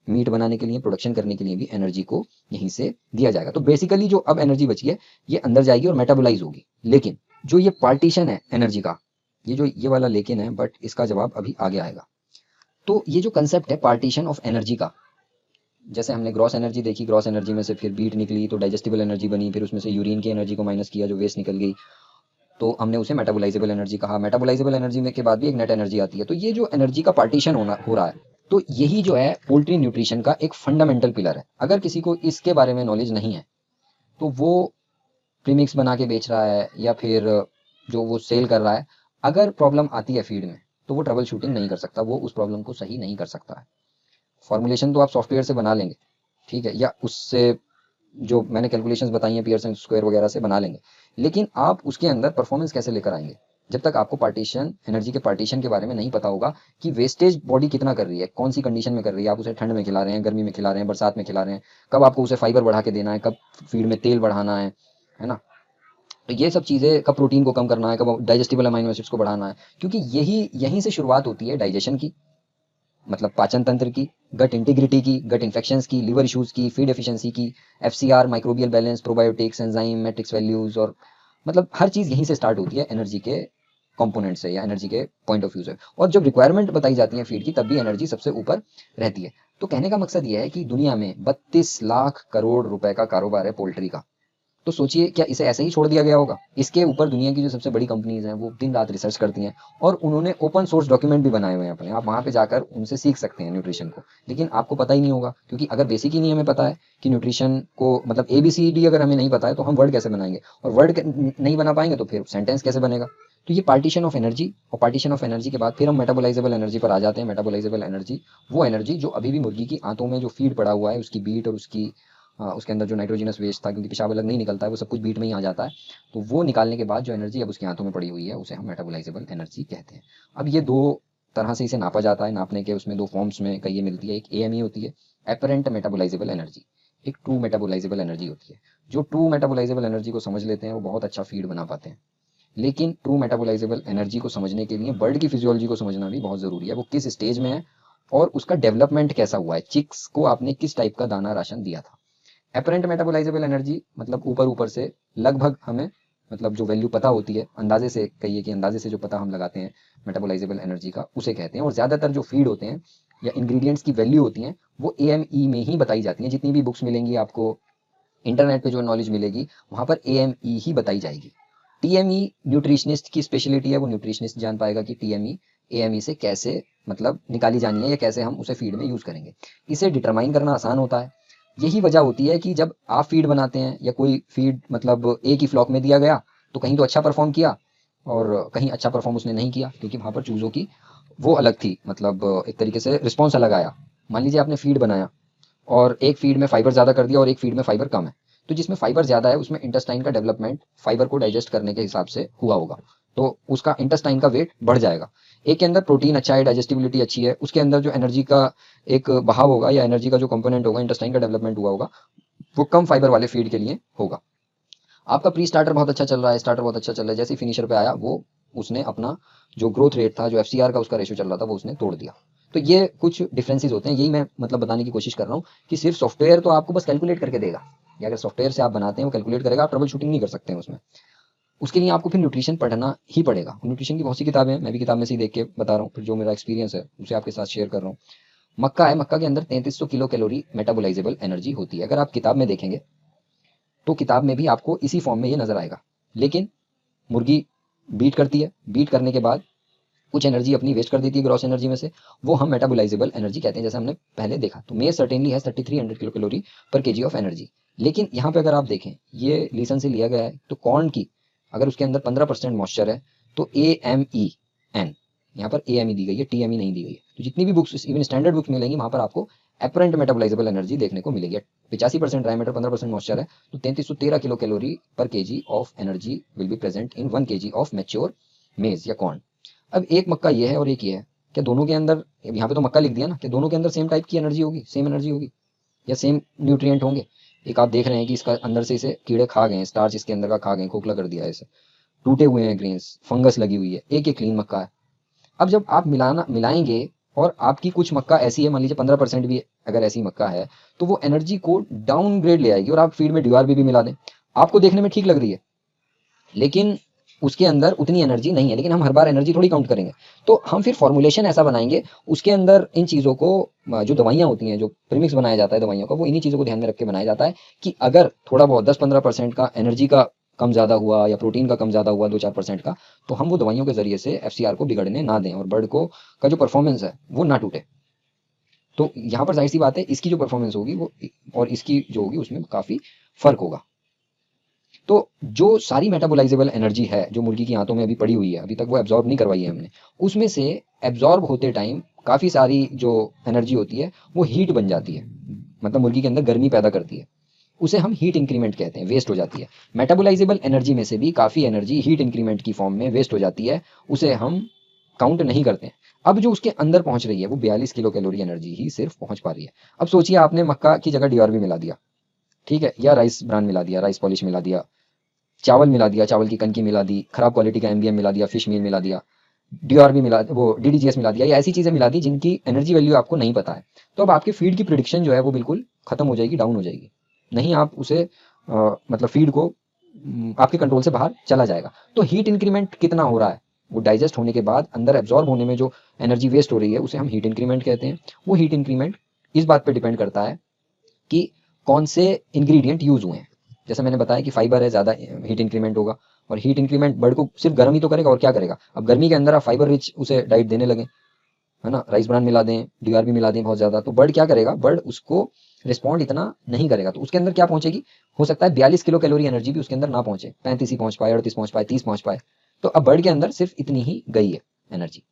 मीट बनाने के लिए, प्रोडक्शन करने के लिए भी एनर्जी को यहीं से दिया जाएगा। तो बेसिकली जो अब एनर्जी बची है ये अंदर जाएगी और मेटाबोलाइज होगी। लेकिन जो ये पार्टीशन है एनर्जी का, ये वाला लेकिन है, बट इसका जवाब अभी आगे आएगा। तो ये जो कंसेप्ट है पार्टीशन ऑफ एनर्जी का, जैसे हमने ग्रॉस एनर्जी देखी, ग्रॉस एनर्जी में से फिर बीट निकली तो डाइजेस्टिबल एनर्जी बनी, फिर उसमें से यूरिन की एनर्जी को माइनस किया जो वेस्ट निकल गई, तो हमने उसे मेटाबोलाइजेबल एनर्जी कहा। मेटाबोलाइजेबल एनर्जी में के बाद भी एक नेट एनर्जी आती है। तो ये जो एनर्जी का पार्टीशन हो रहा है, तो यही जो है पोल्ट्री न्यूट्रिशन का एक फंडामेंटल पिलर है। अगर किसी को इसके बारे में नॉलेज नहीं है तो वो प्रीमिक्स बना के बेच रहा है या फिर जो वो सेल कर रहा है, अगर प्रॉब्लम आती है फीड में तो वो ट्रबल शूटिंग नहीं कर सकता, वो उस प्रॉब्लम को सही नहीं कर सकता है। फॉर्मुलेशन तो आप सॉफ्टवेयर से बना लेंगे, ठीक है, या उससे जो मैंने कैलकुलेशंस बताई हैं पियर्सन स्क्वायर वगैरह से बना लेंगे, लेकिन आप उसके अंदर परफॉर्मेंस कैसे लेकर आएंगे जब तक आपको पार्टीशन, एनर्जी के पार्टीशन के बारे में नहीं पता होगा कि वेस्टेज बॉडी कितना कर रही है, कौन सी कंडीशन में कर रही है। आप उसे ठंड में खिला रहे हैं, गर्मी में खिला रहे हैं, बरसात में खिला रहे हैं, कब आपको उसे फाइबर बढ़ा के देना है, कब फीड में तेल बढ़ाना है ना। तो ये सब चीज़ें, कब प्रोटीन को कम करना है, कब डाइजेस्टिबल अमाइनो एसिड्स को बढ़ाना है, क्योंकि यहीं से शुरुआत होती है डाइजेशन की, मतलब पाचन तंत्र की, गट इंटीग्रिटी की, गट इन्फेक्शंस की, लिवर इश्यूज की, फीड एफिशिएंसी की, FCR, microbial balance, probiotics, enzyme, matrix values, और मतलब हर चीज़ यहीं से स्टार्ट होती है एनर्जी के कंपोनेंट से या एनर्जी के पॉइंट ऑफ व्यू से। और जब रिक्वायरमेंट बताई जाती है फीड की, तब भी एनर्जी सबसे ऊपर रहती है। तो कहने का मकसद यह है कि दुनिया में 32 लाख करोड़ रुपए का कारोबार है पोल्ट्री का। तो सोचिए, क्या इसे ऐसे ही छोड़ दिया गया होगा? इसके ऊपर दुनिया की जो सबसे बड़ी कंपनीज हैं वो दिन रात रिसर्च करती हैं, और उन्होंने ओपन सोर्स डॉक्यूमेंट भी बनाए हुए हैं अपने। आप वहाँ पे जाकर उनसे सीख सकते हैं न्यूट्रिशन को, लेकिन आपको पता ही नहीं होगा, क्योंकि अगर बेसिक ही नहीं हमें पता है कि न्यूट्रिशन को मतलब ABCD अगर हमें नहीं पता है तो हम वर्ड कैसे बनाएंगे, और वर्ड नहीं बना पाएंगे तो फिर सेंटेंस कैसे बनेगा। तो ये पार्टीशन ऑफ एनर्जी, और पार्टीशन ऑफ एनर्जी के बाद फिर हम मेटाबोलाइजेबल एनर्जी पर आ जाते हैं। मेटाबोलाइजेबल एनर्जी वो एनर्जी जो अभी भी मुर्गी की आंतों में जो फीड पड़ा हुआ है, उसकी बीट और उसकी उसके अंदर जो नाइट्रोजनस वेस्ट था, क्योंकि पेशाब अलग नहीं निकलता है, वो सब कुछ बीट में ही आ जाता है, तो वो निकालने के बाद जो एनर्जी अब उसके हाथों में पड़ी हुई है उसे हम मेटाबोलाइजेबल एनर्जी कहते हैं। अब ये दो तरह से इसे नापा जाता है। नापने के उसमें दो फॉर्म्स में कई ये मिलती है। एक एएमई होती है, एपरेंट मेटाबोलाइजेबल एनर्जी, एक ट्रू मेटाबोलाइजेबल एनर्जी होती है। जो ट्रू मेटाबोलाइजेबल एनर्जी को समझ लेते हैं वो बहुत अच्छा फीड बना पाते हैं। लेकिन ट्रू मेटाबोलाइजेबल एनर्जी को समझने के लिए बर्ड की फिजियोलॉजी को समझना भी बहुत जरूरी है। वो किस स्टेज में है और उसका डेवलपमेंट कैसा हुआ है, चिक्स को आपने किस टाइप का दाना राशन दिया था। एपरेंट मेटाबोलाइजेबल एनर्जी मतलब ऊपर ऊपर से लगभग हमें मतलब जो वैल्यू पता होती है, अंदाजे से कहिए कि अंदाजे से जो पता हम लगाते हैं मेटाबोलाइजेबल एनर्जी का, उसे कहते हैं। और ज्यादातर जो फीड होते हैं या इंग्रेडिएंट्स की वैल्यू होती हैं वो एएमई में ही बताई जाती हैं। जितनी भी बुक्स मिलेंगी आपको, इंटरनेट पे जो नॉलेज मिलेगी, वहां पर एएमई ही बताई जाएगी। टीएमई न्यूट्रिशनिस्ट की स्पेशलिटी है, वो न्यूट्रिशनिस्ट जान पाएगा कि टीएमई एएमई से कैसे मतलब निकाली जानी है या कैसे हम उसे फीड में यूज करेंगे। इसे डिटरमाइन करना आसान होता है। यही वजह होती है कि जब आप फीड बनाते हैं या कोई फीड मतलब एक ही फ्लॉक में दिया गया तो कहीं तो अच्छा परफॉर्म किया और कहीं अच्छा परफॉर्म उसने नहीं किया, क्योंकि वहां पर चूजों की वो अलग थी, मतलब एक तरीके से रिस्पॉन्स अलग आया। मान लीजिए आपने फीड बनाया और एक फीड में फाइबर ज्यादा कर दिया और एक फीड में फाइबर कम है, तो जिसमें फाइबर ज्यादा है उसमें इंटेस्टाइन का डेवलपमेंट फाइबर को डाइजेस्ट करने के हिसाब से हुआ होगा, तो उसका इंटेस्टाइन का वेट बढ़ जाएगा। एक के अंदर प्रोटीन अच्छा है, डाइजेस्टिबिलिटी अच्छी है, उसके अंदर जो एनर्जी का एक बहाव होगा या एनर्जी का जो कंपोनेंट होगा, इंटेस्टाइन का डेवलपमेंट हुआ होगा, वो कम फाइबर वाले फीड के लिए होगा। आपका प्री स्टार्टर बहुत अच्छा चल रहा है, स्टार्टर बहुत अच्छा चल रहा है, जैसे फिनिशर पे आया वो उसने अपना जो ग्रोथ रेट था, जो एफसीआर का उसका रेशियो चल रहा था, वो उसने तोड़ दिया। तो ये कुछ डिफरेंसेस होते हैं। यही मैं मतलब बताने की कोशिश कर रहा हूँ कि सिर्फ सॉफ्टवेयर तो आपको बस कैलकुलेट करके देगा, या अगर सॉफ्टवेयर से आप बनाते हैं वो कैलकुलेट करेगा, आप ट्रबल शूटिंग नहीं कर सकते हैं उसमें। उसके लिए आपको फिर न्यूट्रिशन पढ़ना ही पड़ेगा। न्यूट्रिशन की बहुत सी किताबें हैं, मैं भी किताब में से ही देख के बता रहा हूँ, फिर जो मेरा एक्सपीरियंस है उसे आपके साथ शेयर कर रहा हूँ। मक्का है, मक्का के अंदर 3300 किलो कैलोरी मेटाबोलाइजेबल एनर्जी होती है। अगर आप किताब में देखेंगे तो किताब में भी आपको इसी फॉर्म में ये नजर आएगा। लेकिन मुर्गी बीट करती है, बीट करने के बाद कुछ एनर्जी अपनी वेस्ट कर देती है ग्रॉस एनर्जी में से, वो हम मेटाबोलाइजेबल एनर्जी कहते हैं, जैसे हमने पहले देखा। तो मेज सर्टेनली है 3300 किलो कैलोरी पर केजी ऑफ एनर्जी। लेकिन यहाँ पे अगर आप देखें, ये लीसन से लिया गया है, तो कॉर्न की अगर उसके अंदर 15% मॉइस्चर है तो AMEN, यहाँ पर AME दी गई है, TME नहीं दी गई है। तो जितनी भी बुक्स इवन स्टैंडर्ड बुक्स मिलेंगी वहां पर आपको एपरेंट मेटाबोलाइजेबल एनर्जी देखने को मिलेगी। 85% ड्राई मैटर, 15% मॉइस्चर है, तो 3313 किलो कैलोरी पर KG of energy will be present in 1 KG of mature मेज या कॉर्न। अब एक मक्का ये है और एक ये है, क्या दोनों के अंदर, यहाँ पे तो मक्का लिख दिया ना, क्या दोनों के अंदर सेम टाइप की एनर्जी होगी, सेम एनर्जी होगी या सेम न्यूट्रिएंट होंगे? एक आप देख रहे हैं कि इसका अंदर से इसे कीड़े खा गए, स्टार्च इसके अंदर का खा गए, खोखला कर दिया है इसे, टूटे हुए हैं ग्रेन्स, फंगस लगी हुई है, एक क्लीन मक्का है। अब जब आप मिलाएंगे और आपकी कुछ मक्का ऐसी है, मान लीजिए 15% भी अगर ऐसी मक्का है, तो वो एनर्जी को डाउनग्रेड ले आएगी। और आप फीड में DRB भी मिला दें, आपको देखने में ठीक लग रही है लेकिन उसके अंदर उतनी एनर्जी नहीं है। लेकिन हम हर बार एनर्जी थोड़ी काउंट करेंगे, तो हम फिर फॉर्मुलेशन ऐसा बनाएंगे उसके अंदर इन चीजों को, जो दवाइयां होती हैं, जो प्रीमिक्स बनाया जाता है दवाइयों का, वो इन्हीं चीजों को ध्यान में रख के बनाया जाता है कि अगर थोड़ा बहुत 10-15% का एनर्जी का कम ज्यादा हुआ या प्रोटीन का कम ज्यादा हुआ 2-4% का, तो हम वो दवाइयों के जरिए से FCR को बिगड़ने ना दें और बर्ड को का जो परफॉर्मेंस है वो ना टूटे। तो यहाँ पर जाहिर सी बात है इसकी जो परफॉर्मेंस होगी वो और इसकी जो होगी उसमें काफी फर्क होगा। तो जो सारी मेटाबोलाइजेबल एनर्जी है जो मुर्गी की आंतों में अभी पड़ी हुई है, अभी तक वो एब्जॉर्ब नहीं करवाई है हमने, उसमें से एब्जॉर्ब होते टाइम काफी सारी जो एनर्जी होती है वो हीट बन जाती है, मतलब मुर्गी के अंदर गर्मी पैदा करती है, उसे हम हीट इंक्रीमेंट कहते हैं, वेस्ट हो जाती है। मेटाबोलाइजेबल एनर्जी में से भी काफी एनर्जी हीट इंक्रीमेंट की फॉर्म में वेस्ट हो जाती है, उसे हम काउंट नहीं करते हैं। अब जो उसके अंदर पहुंच रही है वो 42 किलो कैलोरी एनर्जी ही सिर्फ पहुंच पा रही है। अब सोचिए आपने मक्का की जगह DRB मिला दिया, ठीक है, या राइस ब्रान मिला दिया, राइस पॉलिश मिला दिया, चावल मिला दिया, चावल की कनकी मिला दी, खराब क्वालिटी का MBM मिला दिया, फिश मील मिला दिया, DRB मिला, वो DDGS मिला दिया, या ऐसी चीजें मिला दी जिनकी एनर्जी वैल्यू आपको नहीं पता है, तो अब आपके फीड की प्रिडिक्शन जो है वो बिल्कुल खत्म हो जाएगी, डाउन हो जाएगी। नहीं आप उसे मतलब फीड को आपके कंट्रोल से बाहर चला जाएगा। तो हीट इंक्रीमेंट कितना हो रहा है, वो डाइजेस्ट होने के बाद अंदर एब्जॉर्ब होने में जो एनर्जी वेस्ट हो रही है उसे हम हीट इंक्रीमेंट कहते हैं। वो हीट इंक्रीमेंट इस बात पर डिपेंड करता है कि कौन से इंग्रेडिएंट यूज हुए हैं। जैसे मैंने बताया कि फाइबर है, ज्यादा हीट इंक्रीमेंट होगा, और हीट इंक्रीमेंट बर्ड को सिर्फ गर्म ही तो करेगा और क्या करेगा। अब गर्मी के अंदर आप फाइबर रिच उसे डाइट देने लगे, है ना, राइस ब्रान मिला दें, DRB मिला दें बहुत ज्यादा, तो बर्ड क्या करेगा, बर्ड उसको रिस्पॉन्ड इतना नहीं करेगा। तो उसके अंदर क्या पहुंचेगी, हो सकता है 42 किलो कैलोरी एनर्जी भी उसके अंदर ना पहुंचे, 35 ही पहुंच पाए, 38 पहुंच पाए, 30 पहुंच पाए। तो अब बर्ड के अंदर सिर्फ इतनी ही गई है एनर्जी।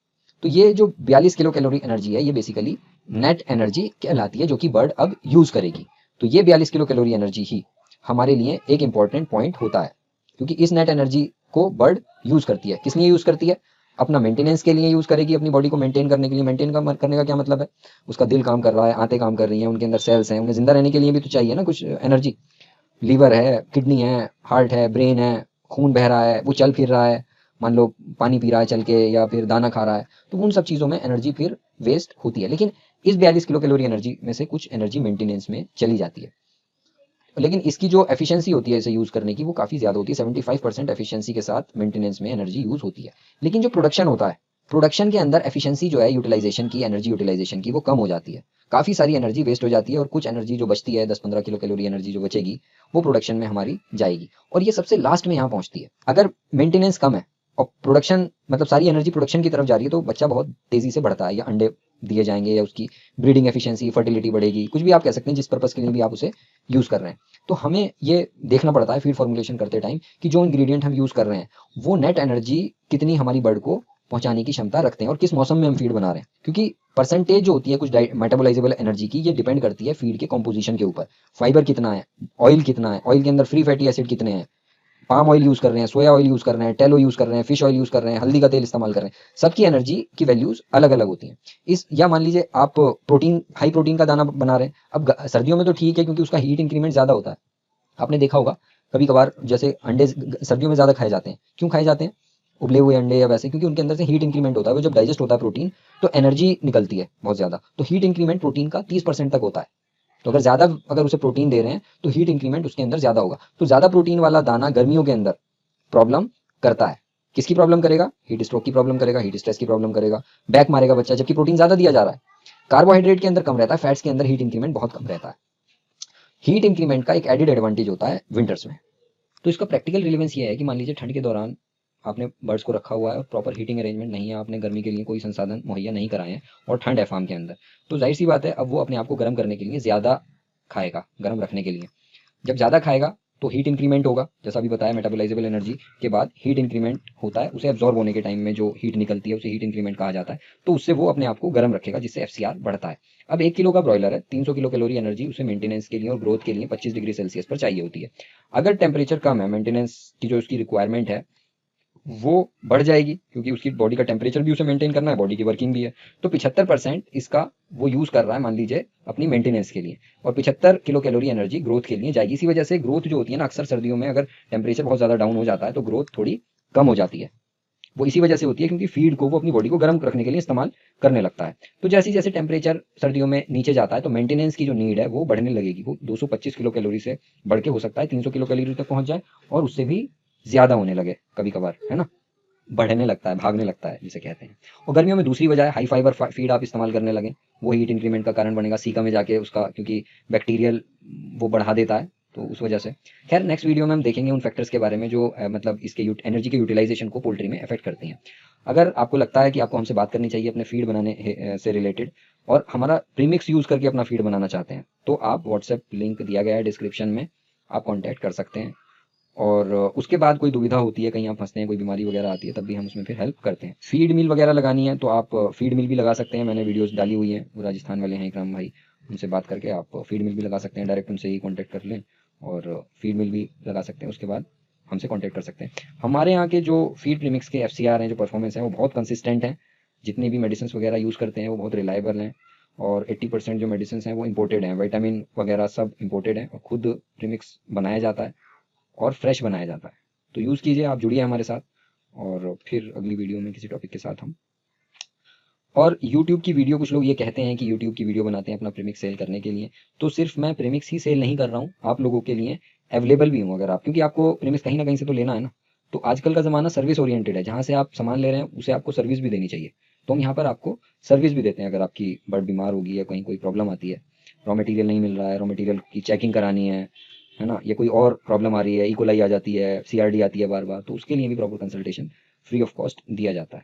तो ये जो 42 किलो कैलोरी एनर्जी है ये बेसिकली नेट एनर्जी कहलाती है जो कि बर्ड अब यूज करेगी। तो ये 42 किलो कैलोरी एनर्जी ही हमारे लिए एक इंपॉर्टेंट पॉइंट होता है, क्योंकि इस नेट एनर्जी को बर्ड यूज करती है। किस लिए यूज करती है? अपना मेंटेनेंस के लिए यूज करेगी, अपनी बॉडी को मेंटेन करने के लिए। मेंटेन करने का क्या मतलब है? उसका दिल काम कर रहा है, आंतें काम कर रही हैं, उनके अंदर सेल्स हैं, उन्हें जिंदा रहने के लिए भी तो चाहिए ना कुछ एनर्जी। लीवर है, किडनी है, हार्ट है, ब्रेन है, खून बह रहा है, वो चल फिर रहा है, मान लो पानी पी रहा है चल के या फिर दाना खा रहा है, तो उन सब चीज़ों में एनर्जी फिर वेस्ट होती है। लेकिन इस 42 किलो कैलोरी एनर्जी में से कुछ एनर्जी मेंटेनेंस में चली जाती है, लेकिन इसकी जो एफिशिएंसी होती है इसे यूज़ करने की वो काफ़ी ज़्यादा होती है। 75% एफिशिएंसी के साथ मेंटेनेंस में एनर्जी यूज़ होती है। लेकिन जो प्रोडक्शन होता है, प्रोडक्शन के अंदर एफिशिएंसी जो है यूटिलाइजेशन की, एनर्जी यूटिलाइजेशन की, वो कम हो जाती है। काफ़ी सारी एनर्जी वेस्ट हो जाती है और कुछ एनर्जी जो बचती है, 10-15 किलो कैलोरी एनर्जी जो बचेगी, वो प्रोडक्शन में हमारी जाएगी और ये सबसे लास्ट में यहाँ पहुँचती है। अगर मेंटेनेंस कम है और प्रोडक्शन मतलब सारी एनर्जी प्रोडक्शन की तरफ जा रही है, तो बच्चा बहुत तेज़ी से बढ़ता है, या अंडे दिए जाएंगे, या उसकी ब्रीडिंग एफिशिएंसी, फर्टिलिटी बढ़ेगी, कुछ भी आप कह सकते हैं, जिस पर्पज़ के लिए भी आप उसे यूज़ कर रहे हैं। तो हमें ये देखना पड़ता है फीड फॉर्मुलेशन करते टाइम कि जो इंग्रेडिएंट हम यूज़ कर रहे हैं वो नेट एनर्जी कितनी हमारी बर्ड को पहुंचाने की क्षमता रखते हैं और किस मौसम में हम फीड बना रहे हैं। क्योंकि परसेंटेज जो होती है कुछ मेटाबोलाइजेबल एनर्जी की, ये डिपेंड करती है फीड के कॉम्पोजिशन के ऊपर। फाइबर कितना है, ऑयल कितना है, ऑयल के अंदर फ्री फैटी एसिड कितने हैं, पाम ऑयल यूज़ कर रहे हैं, सोया ऑयल यूज़ कर रहे हैं, टेलो यूज़ कर रहे हैं, फिश ऑयल यूज़ कर रहे हैं, हल्दी का तेल इस्तेमाल कर रहे हैं, सबकी एनर्जी की वैल्यूज़ अलग अलग होती हैं। या मान लीजिए आप प्रोटीन, हाई प्रोटीन का दाना बना रहे हैं। अब सर्दियों में तो ठीक है क्योंकि उसका हीट इंक्रीमेंट ज़्यादा होता है। आपने देखा होगा कभी कभार जैसे अंडे सर्दियों में ज़्यादा खाए जाते हैं। क्यों खाए जाते हैं? उबले हुए अंडे या वैसे, क्योंकि उनके अंदर से हीट इंक्रीमेंट होता है। वो जब डाइजेस्ट होता है प्रोटीन तो एनर्जी निकलती है बहुत ज़्यादा, तो हीट इंक्रीमेंट प्रोटीन का 30% तक होता है। तो अगर उसे प्रोटीन दे रहे हैं तो हीट इंक्रीमेंट उसके अंदर ज़्यादा होगा। तो ज़्यादा प्रोटीन वाला दाना गर्मियों के अंदर प्रॉब्लम करता है। किसकी प्रॉब्लम करेगा? हीट स्ट्रोक की प्रॉब्लम करेगा, हीट स्ट्रेस की प्रॉब्लम करेगा, बैक मारेगा बच्चा, जबकि प्रोटीन ज़्यादा दिया जा रहा है। कार्बोहाइड्रेट के अंदर कम रहता है, फैट्स के अंदर हीट इंक्रीमेंट बहुत कम रहता है। हीट इंक्रीमेंट का एक एडेड एडवांटेज होता है विंटर्स में। तो इसका प्रैक्टिकल रिलेवेंस ये है कि मान लीजिए ठंड के दौरान आपने बर्ड्स को रखा हुआ है और प्रॉपर हीटिंग अरेंजमेंट नहीं है, आपने गर्मी के लिए कोई संसाधन मुहैया नहीं कराए हैं और ठंड है फार्म के अंदर, तो जाहिर सी बात है अब वो अपने आप को गर्म करने के लिए ज़्यादा खाएगा, गर्म रखने के लिए। जब ज़्यादा खाएगा तो हीट इंक्रीमेंट होगा, जैसा अभी बताया मेटाबोलाइजेबल एनर्जी के बाद हीट इंक्रीमेंट होता है, उसे एब्जॉर्ब होने के टाइम में जो हीट निकलती है उसे हीट इंक्रीमेंट कहा जाता है। तो उससे वो अपने आप को गर्म रखेगा, जिससे एफसीआर बढ़ता है। अब 1 किलो का ब्रॉयलर है, 300 किलो कैलोरी एनर्जी उसे मेंटेनेंस के लिए और ग्रोथ के लिए 25 डिग्री सेल्सियस पर चाहिए होती है। अगर टेम्परेचर कम है, मेंटेनेंस की जो उसकी रिक्वायरमेंट है वो बढ़ जाएगी, क्योंकि उसकी बॉडी का टेम्परेचर भी उसे मेंटेन करना है, बॉडी की वर्किंग भी है। तो 75% इसका वो यूज़ कर रहा है मान लीजिए अपनी मेंटेनेंस के लिए, और 75 किलो कैलोरी एनर्जी ग्रोथ के लिए जाएगी। इसी वजह से ग्रोथ जो होती है ना, अक्सर सर्दियों में अगर टेम्परेचर बहुत ज़्यादा डाउन हो जाता है तो ग्रोथ थोड़ी कम हो जाती है। वो इसी वजह से होती है क्योंकि फीड को वो अपनी बॉडी को गर्म रखने के लिए इस्तेमाल करने लगता है। तो जैसे जैसे टेम्परेचर सर्दियों में नीचे जाता है तो मेंटेनेंस की जो नीड है वो बढ़ने लगेगी। वो 225 किलो कैलोरी से बढ़ के हो सकता है 300 किलो कैलोरी तक पहुंच जाए और उससे भी ज़्यादा होने लगे कभी कभार, है ना, बढ़ने लगता है, भागने लगता है जिसे कहते हैं। और गर्मियों में दूसरी वजह है हाई फाइबर फीड आप इस्तेमाल करने लगे, वो हीट इंक्रीमेंट का कारण बनेगा सीका में जाके उसका, क्योंकि बैक्टीरियल वो बढ़ा देता है, तो उस वजह से। खैर नेक्स्ट वीडियो में हम देखेंगे उन फैक्टर्स के बारे में जो मतलब इसके एनर्जी के यूटिलाइजेशन को पोल्ट्री में अफेक्ट करती हैं। अगर आपको लगता है कि आपको हमसे बात करनी चाहिए अपने फीड बनाने से रिलेटेड और हमारा प्रीमिक्स यूज़ करके अपना फीड बनाना चाहते हैं, तो आप व्हाट्सएप लिंक दिया गया है डिस्क्रिप्शन में, आप कॉन्टैक्ट कर सकते हैं। और उसके बाद कोई दुविधा होती है, कहीं आप फंसते हैं, कोई बीमारी वगैरह आती है, तब भी हम उसमें फिर हेल्प करते हैं। फीड मिल वगैरह लगानी है तो आप फीड मिल भी लगा सकते हैं, मैंने वीडियोस डाली हुई हैं, वो राजस्थान वाले हैं इकराम भाई, उनसे बात करके आप फीड मिल भी लगा सकते हैं, डायरेक्ट उनसे ही कॉन्टैक्ट कर लें और फीड मिल भी लगा सकते हैं, उसके बाद हमसे कॉन्टैक्ट कर सकते हैं। हमारे यहाँ के जो फीड प्रीमिक्स के FCR हैं, जो परफॉर्मेंस है वो बहुत कंसिस्टेंट हैं। जितनी भी मेडिसिन वगैरह यूज़ करते हैं वो बहुत रिलायबल हैं और 80% जो मेडिसिन हैं वो इम्पोर्टेड हैं, विटामिन वगैरह सब इम्पोर्टेड हैं और खुद प्रीमिक्स बनाया जाता है और फ्रेश बनाया जाता है। तो यूज़ कीजिए, आप जुड़िए हमारे साथ और फिर अगली वीडियो में किसी टॉपिक के साथ हम। और YouTube की वीडियो, कुछ लोग ये कहते हैं कि YouTube की वीडियो बनाते हैं अपना प्रीमिक्स सेल करने के लिए, तो सिर्फ मैं प्रीमिक्स ही सेल नहीं कर रहा हूँ, आप लोगों के लिए अवेलेबल भी हूँ। अगर आप, क्योंकि आपको प्रीमिक्स कहीं ना कहीं से तो लेना है ना, तो आजकल का ज़माना सर्विस ओरिएंटेड है, जहाँ से आप सामान ले रहे हैं उसे आपको सर्विस भी देनी चाहिए। तो हम यहाँ पर आपको सर्विस भी देते हैं। अगर आपकी बर्ड बीमार होगी या कहीं कोई प्रॉब्लम आती है, रॉ मटेरियल नहीं मिल रहा है, रॉ मटेरियल की चेकिंग करानी है ना, या कोई और प्रॉब्लम आ रही है, इकोलाई आ जाती है, CRD आती है बार बार, तो उसके लिए भी proper consultation free of cost दिया जाता है।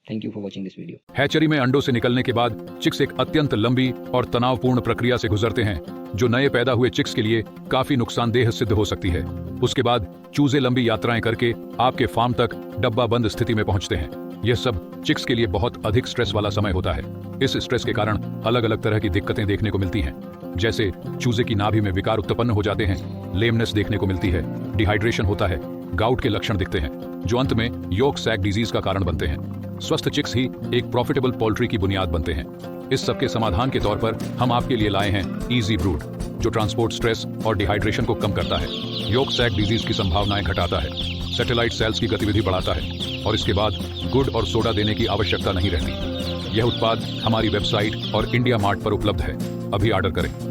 Thank you for watching this video.
Hatchery में अंडों से निकलने के बाद चिक्स एक अत्यंत लंबी और तनावपूर्ण प्रक्रिया से गुजरते हैं, जो नए पैदा हुए चिक्स के लिए काफी नुकसानदेह सिद्ध हो सकती है। उसके बाद चूजे लंबी यात्राएं करके आपके फार्म तक डब्बा बंद स्थिति में पहुंचते हैं। यह सब चिक्स के लिए बहुत अधिक स्ट्रेस वाला समय होता है। इस स्ट्रेस के कारण अलग अलग तरह की दिक्कतें देखने को मिलती हैं। जैसे चूजे की नाभि में विकार उत्पन्न हो जाते हैं, लेमनेस देखने को मिलती है, डिहाइड्रेशन होता है, गाउट के लक्षण दिखते हैं, जो अंत में योक सैक डिजीज का कारण बनते हैं। स्वस्थ चिक्स ही एक प्रॉफिटेबल पोल्ट्री की बुनियाद बनते हैं। इस सब के समाधान के तौर पर हम आपके लिए लाए हैं इजी ब्रूड, जो ट्रांसपोर्ट स्ट्रेस और डिहाइड्रेशन को कम करता है, योक सैक डिजीज की संभावनाएं घटाता है, सैटेलाइट सेल्स की गतिविधि बढ़ाता है और इसके बाद गुड़ और सोडा देने की आवश्यकता नहीं रहती। यह उत्पाद हमारी वेबसाइट और इंडिया मार्ट पर उपलब्ध है। अभी ऑर्डर करें।